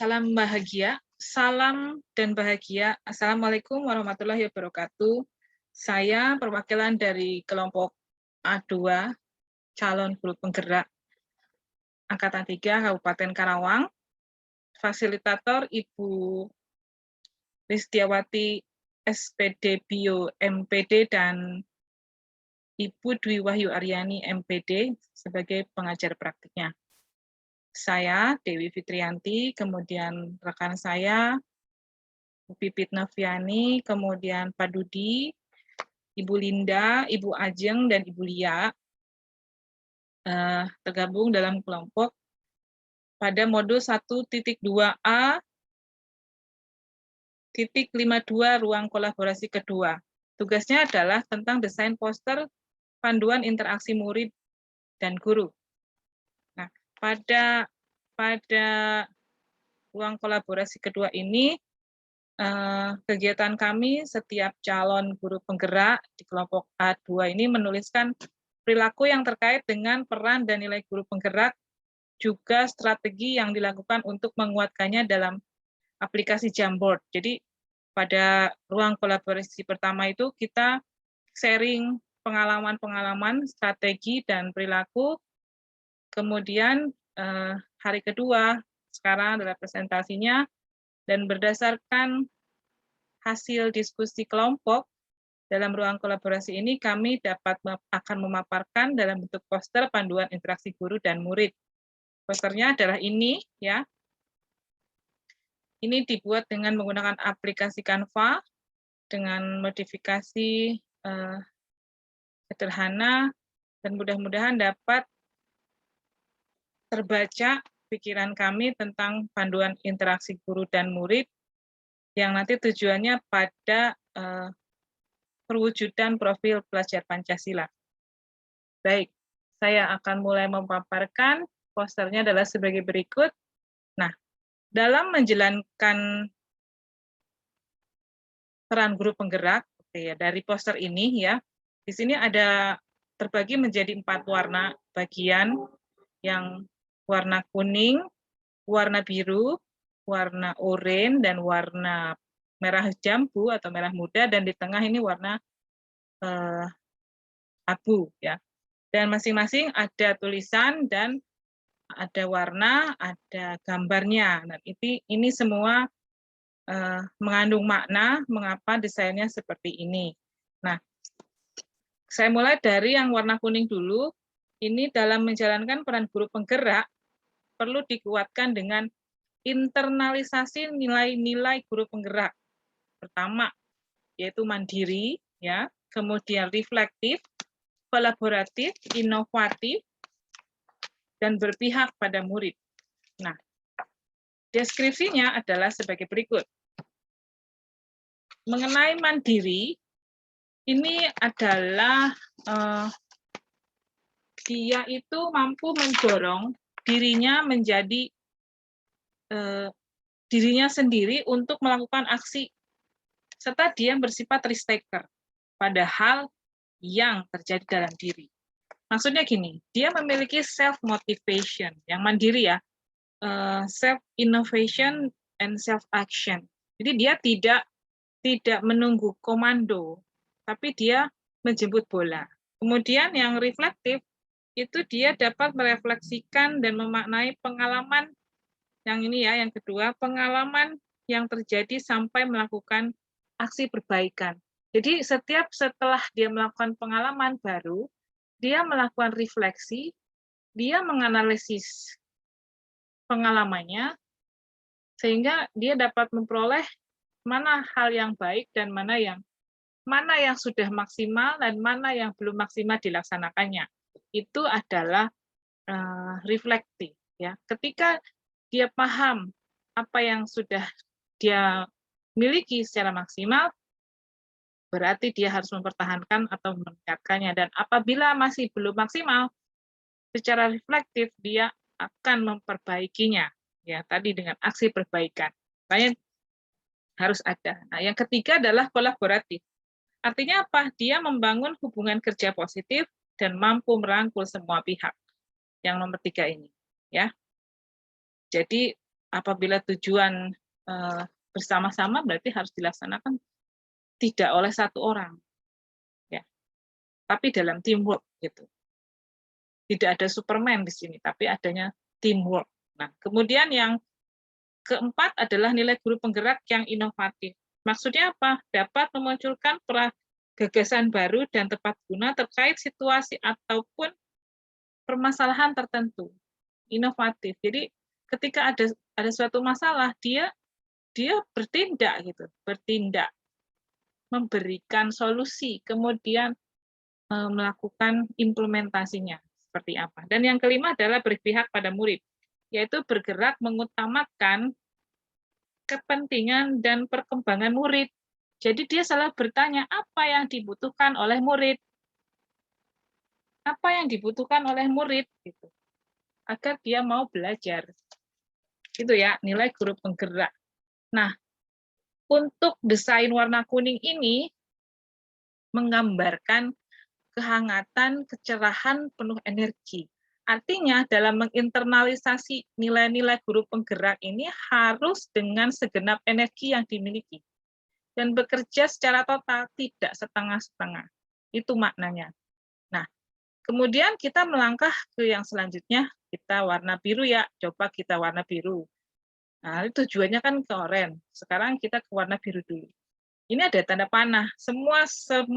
Salam bahagia, salam dan bahagia. Assalamualaikum warahmatullahi wabarakatuh. Saya perwakilan dari kelompok A2, calon guru penggerak Angkatan 3 Kabupaten Karawang. Fasilitator Ibu Listiawati SPD Bio MPD dan Ibu Dwi Wahyu Aryani MPD sebagai pengajar praktiknya. Saya, Dewi Fitrianti, kemudian rekan saya, Bu Pipit Noviani, kemudian Pak Dudi, Ibu Linda, Ibu Ajeng, dan Ibu Lia, tergabung dalam kelompok pada modul 1.2a titik 52 ruang kolaborasi kedua. Tugasnya adalah tentang desain poster panduan interaksi murid dan guru. Nah, pada ruang kolaborasi kedua ini, kegiatan kami setiap calon guru penggerak di kelompok A2 ini menuliskan perilaku yang terkait dengan peran dan nilai guru penggerak, juga strategi yang dilakukan untuk menguatkannya dalam aplikasi Jamboard. Jadi pada ruang kolaborasi pertama itu kita sharing pengalaman-pengalaman, strategi, dan perilaku. Kemudian hari kedua sekarang adalah presentasinya, dan berdasarkan hasil diskusi kelompok dalam ruang kolaborasi ini kami akan memaparkan dalam bentuk poster panduan interaksi guru dan murid. Posternya adalah ini ya. Ini dibuat dengan menggunakan aplikasi Canva dengan modifikasi sederhana, dan mudah-mudahan dapat terbaca pikiran kami tentang panduan interaksi guru dan murid yang nanti tujuannya pada perwujudan profil pelajar Pancasila. Baik, saya akan mulai memaparkan. Posternya adalah sebagai berikut. Nah, dalam menjalankan peran guru penggerak, ya, dari poster ini ya, di sini ada terbagi menjadi 4 warna bagian, yang warna kuning, warna biru, warna oranye, dan warna merah jambu atau merah muda, dan di tengah ini warna abu ya. Dan masing-masing ada tulisan dan ada warna, ada gambarnya. Nah, ini semua mengandung makna mengapa desainnya seperti ini. Nah, saya mulai dari yang warna kuning dulu. Ini dalam menjalankan peran guru penggerak perlu dikuatkan dengan internalisasi nilai-nilai guru penggerak. Pertama, yaitu mandiri, ya, kemudian reflektif, kolaboratif, inovatif, dan berpihak pada murid. Nah, deskripsinya adalah sebagai berikut. Mengenai mandiri, ini adalah dia itu mampu mendorong dirinya menjadi dirinya sendiri untuk melakukan aksi, serta dia bersifat risk-taker pada hal yang terjadi dalam diri. Maksudnya gini, dia memiliki self-motivation, yang mandiri ya, self-innovation and self-action. Jadi dia tidak menunggu komando, tapi dia menjemput bola. Kemudian yang reflektif, itu dia dapat merefleksikan dan memaknai pengalaman, yang ini ya, yang kedua, pengalaman yang terjadi sampai melakukan aksi perbaikan. Jadi setelah dia melakukan pengalaman baru, dia melakukan refleksi, dia menganalisis pengalamannya, sehingga dia dapat memperoleh mana hal yang baik dan mana yang sudah maksimal dan mana yang belum maksimal dilaksanakannya. Itu adalah reflektif ya. Ketika dia paham apa yang sudah dia miliki secara maksimal, berarti dia harus mempertahankan atau meningkatkannya. Dan apabila masih belum maksimal, secara reflektif dia akan memperbaikinya. Ya, tadi dengan aksi perbaikan. Makanya harus ada. Nah, yang ketiga adalah kolaboratif. Artinya apa? Dia membangun hubungan kerja positif dan mampu merangkul semua pihak. Yang nomor 3 ini, ya. Jadi apabila tujuan bersama-sama berarti harus dilaksanakan tidak oleh satu orang, ya, tapi dalam teamwork gitu. Tidak ada Superman di sini, tapi adanya teamwork. Nah, kemudian yang keempat adalah nilai guru penggerak yang inovatif. Maksudnya apa? Dapat memunculkan gagasan baru dan tepat guna terkait situasi ataupun permasalahan tertentu. Inovatif. Jadi ketika ada suatu masalah, dia bertindak gitu, bertindak, memberikan solusi, kemudian melakukan implementasinya seperti apa. Dan yang kelima adalah berpihak pada murid, yaitu bergerak mengutamakan kepentingan dan perkembangan murid. Jadi dia selalu bertanya apa yang dibutuhkan oleh murid. Apa yang dibutuhkan oleh murid gitu. Agar dia mau belajar. Itu ya, nilai guru penggerak. Nah, untuk desain warna kuning ini menggambarkan kehangatan, kecerahan, penuh energi. Artinya dalam menginternalisasi nilai-nilai guru penggerak ini harus dengan segenap energi yang dimiliki. Dan bekerja secara total, tidak setengah-setengah. Itu maknanya. Nah, kemudian kita melangkah ke yang selanjutnya, kita warna biru ya, coba kita warna biru. Nah, tujuannya kan ke oranye. Sekarang kita ke warna biru dulu. Ini ada tanda panah. Semua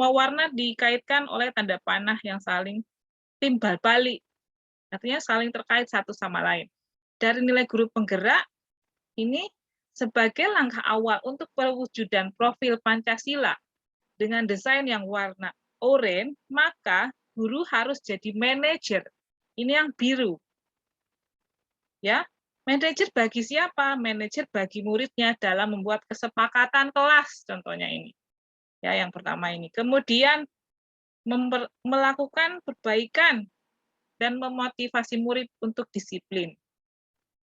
warna dikaitkan oleh tanda panah yang saling timbal balik. Artinya saling terkait satu sama lain. Dari nilai guru penggerak, ini sebagai langkah awal untuk perwujudan profil Pancasila dengan desain yang warna oranye, maka guru harus jadi manajer. Ini yang biru. Ya, manajer bagi siapa? Manajer bagi muridnya dalam membuat kesepakatan kelas, contohnya ini. Ya, yang pertama ini. Kemudian melakukan perbaikan dan memotivasi murid untuk disiplin.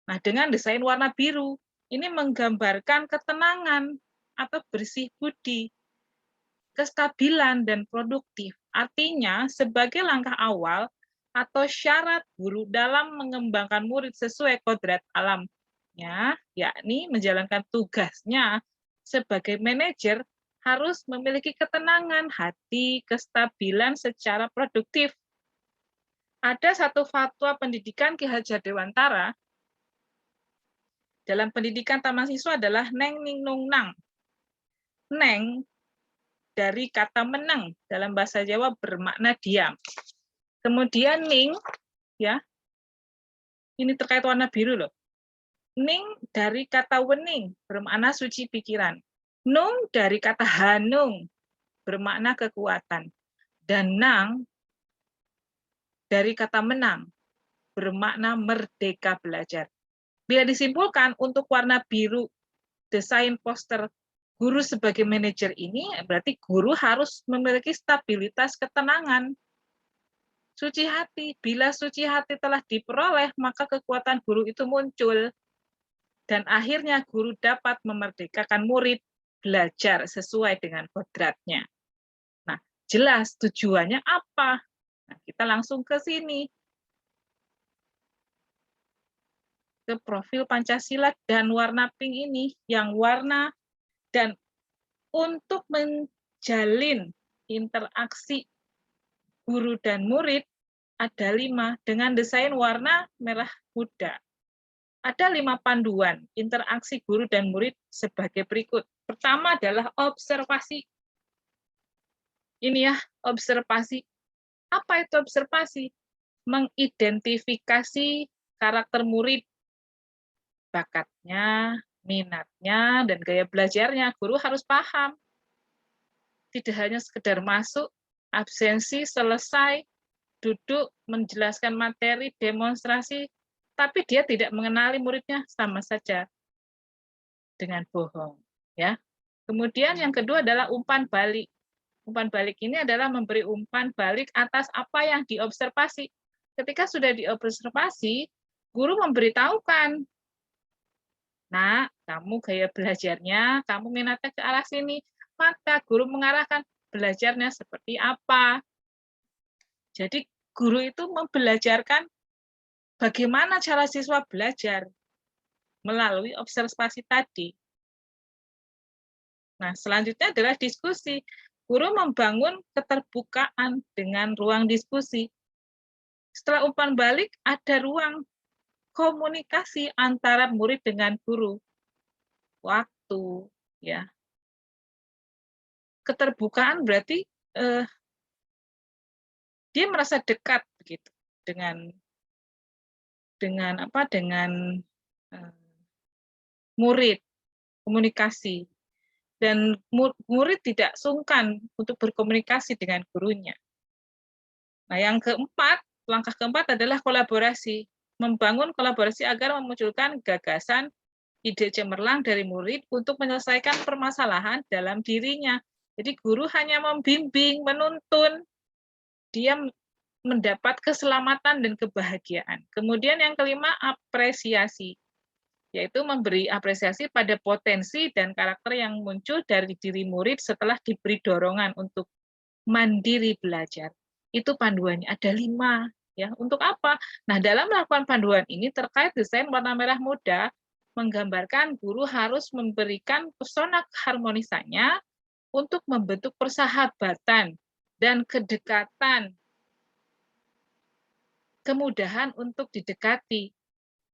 Nah, dengan desain warna biru, ini menggambarkan ketenangan atau bersih budi, kestabilan dan produktif. Artinya, sebagai langkah awal atau syarat guru dalam mengembangkan murid sesuai kodrat alamnya, yakni menjalankan tugasnya sebagai manajer, harus memiliki ketenangan hati, kestabilan secara produktif. Ada satu fatwa pendidikan Ki Hajar Dewantara dalam pendidikan taman siswa adalah neng ning nung nang. Neng dari kata menang dalam bahasa Jawa bermakna diam. Kemudian ning, ya, ini terkait warna biru loh. Ning dari kata wening bermakna suci pikiran. Nung dari kata hanung bermakna kekuatan. Dan nang dari kata menang bermakna merdeka belajar. Bila disimpulkan untuk warna biru desain poster guru sebagai manajer ini, berarti guru harus memiliki stabilitas ketenangan. Suci hati, bila suci hati telah diperoleh, maka kekuatan guru itu muncul. Dan akhirnya guru dapat memerdekakan murid belajar sesuai dengan kodratnya. Nah, jelas tujuannya apa? Nah, kita langsung ke sini. Ke profil Pancasila dan warna pink ini, yang warna dan untuk menjalin interaksi guru dan murid ada 5 dengan desain warna merah muda. Ada 5 panduan interaksi guru dan murid sebagai berikut. Pertama adalah observasi. Ini ya, observasi. Apa itu observasi? Mengidentifikasi karakter murid, bakatnya, minatnya, dan gaya belajarnya. Guru harus paham. Tidak hanya sekedar masuk, absensi, selesai, duduk, menjelaskan materi, demonstrasi, tapi dia tidak mengenali muridnya, sama saja dengan bohong. Ya. Kemudian yang kedua adalah umpan balik. Umpan balik ini adalah memberi umpan balik atas apa yang diobservasi. Ketika sudah diobservasi, guru memberitahukan, nah, kamu gaya belajarnya, kamu minatnya ke arah sini, maka guru mengarahkan belajarnya seperti apa. Jadi guru itu membelajarkan bagaimana cara siswa belajar. melalui observasi tadi. Nah, selanjutnya adalah diskusi. Guru membangun keterbukaan dengan ruang diskusi. Setelah umpan balik, ada ruang komunikasi antara murid dengan guru. Waktu, ya. Keterbukaan berarti dia merasa dekat begitu dengan murid, komunikasi. Dan murid tidak sungkan untuk berkomunikasi dengan gurunya. Nah, yang keempat, langkah keempat adalah kolaborasi. Membangun kolaborasi agar memunculkan gagasan, ide cemerlang dari murid untuk menyelesaikan permasalahan dalam dirinya. Jadi guru hanya membimbing, menuntun, dia mendapat keselamatan dan kebahagiaan. Kemudian yang kelima, apresiasi, yaitu memberi apresiasi pada potensi dan karakter yang muncul dari diri murid setelah diberi dorongan untuk mandiri belajar. Itu panduannya, ada 5. Ya, untuk apa? Nah, dalam melakukan panduan ini terkait desain warna merah muda, menggambarkan guru harus memberikan pesona keharmonisannya untuk membentuk persahabatan dan kedekatan, kemudahan untuk didekati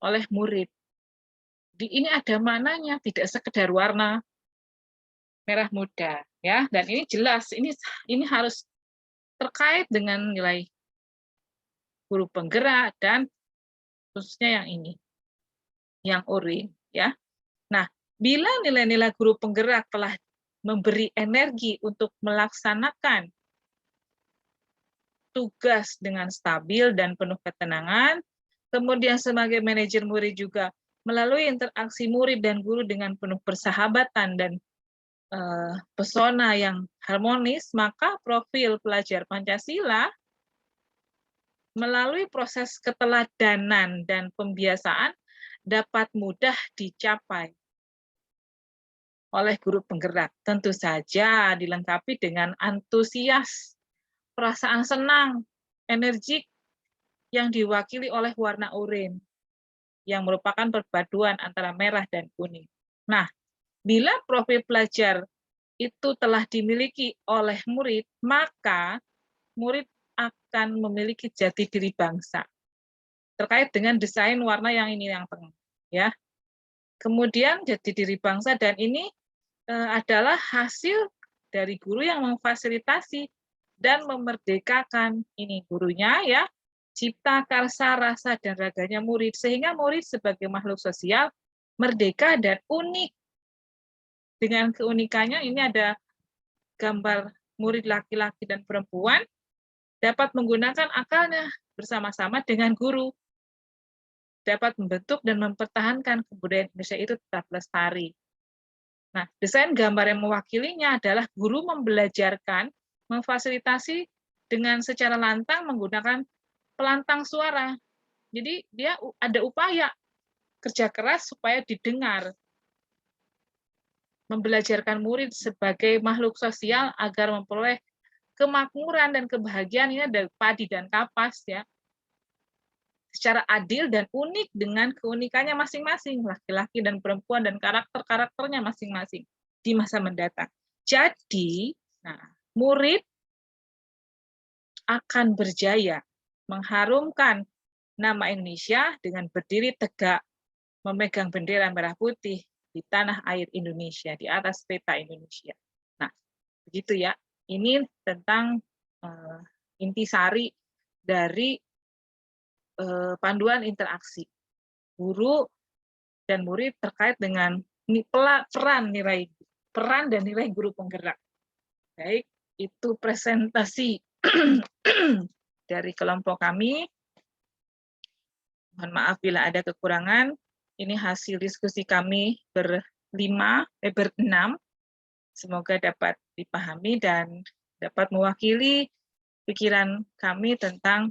oleh murid. Ini ada maknanya, tidak sekedar warna merah muda, ya. Dan ini jelas, ini harus terkait dengan nilai guru penggerak dan khususnya yang ini, yang ORI, ya. Nah, bila nilai-nilai guru penggerak telah memberi energi untuk melaksanakan tugas dengan stabil dan penuh ketenangan, kemudian sebagai manajer murid juga melalui interaksi murid dan guru dengan penuh persahabatan dan pesona yang harmonis, maka profil pelajar Pancasila melalui proses keteladanan dan pembiasaan dapat mudah dicapai oleh guru penggerak. Tentu saja dilengkapi dengan antusias, perasaan senang, energik yang diwakili oleh warna oranye, yang merupakan perpaduan antara merah dan kuning. Nah, bila profil pelajar itu telah dimiliki oleh murid, maka murid akan memiliki jati diri bangsa. Terkait dengan desain warna yang ini yang tengah, ya. Kemudian jati diri bangsa, dan ini adalah hasil dari guru yang memfasilitasi dan memerdekakan ini gurunya, ya, cipta, karsa, rasa, dan raganya murid, sehingga murid sebagai makhluk sosial merdeka dan unik. Dengan keunikannya ini ada gambar murid laki-laki dan perempuan dapat menggunakan akalnya bersama-sama dengan guru, dapat membentuk dan mempertahankan kebudayaan Indonesia itu tetap lestari. Nah, desain gambar yang mewakilinya adalah guru membelajarkan, memfasilitasi dengan secara lantang menggunakan pelantang suara. Jadi dia ada upaya kerja keras supaya didengar, membelajarkan murid sebagai makhluk sosial agar memperoleh kemakmuran dan kebahagiaan. Ini ada padi dan kapas, ya, secara adil dan unik dengan keunikannya masing-masing, laki-laki dan perempuan, dan karakter-karakternya masing-masing di masa mendatang. Jadi, nah, murid akan berjaya mengharumkan nama Indonesia dengan berdiri tegak, memegang bendera merah putih di tanah air Indonesia, di atas peta Indonesia. Nah, begitu ya. Ini tentang intisari dari panduan interaksi guru dan murid terkait dengan peran dan nilai guru penggerak. Baik, itu presentasi dari kelompok kami. Mohon maaf bila ada kekurangan. Ini hasil diskusi kami berenam. Semoga dapat dipahami dan dapat mewakili pikiran kami tentang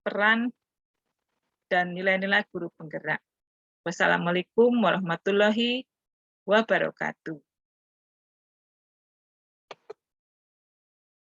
peran dan nilai-nilai guru penggerak. Wassalamualaikum warahmatullahi wabarakatuh.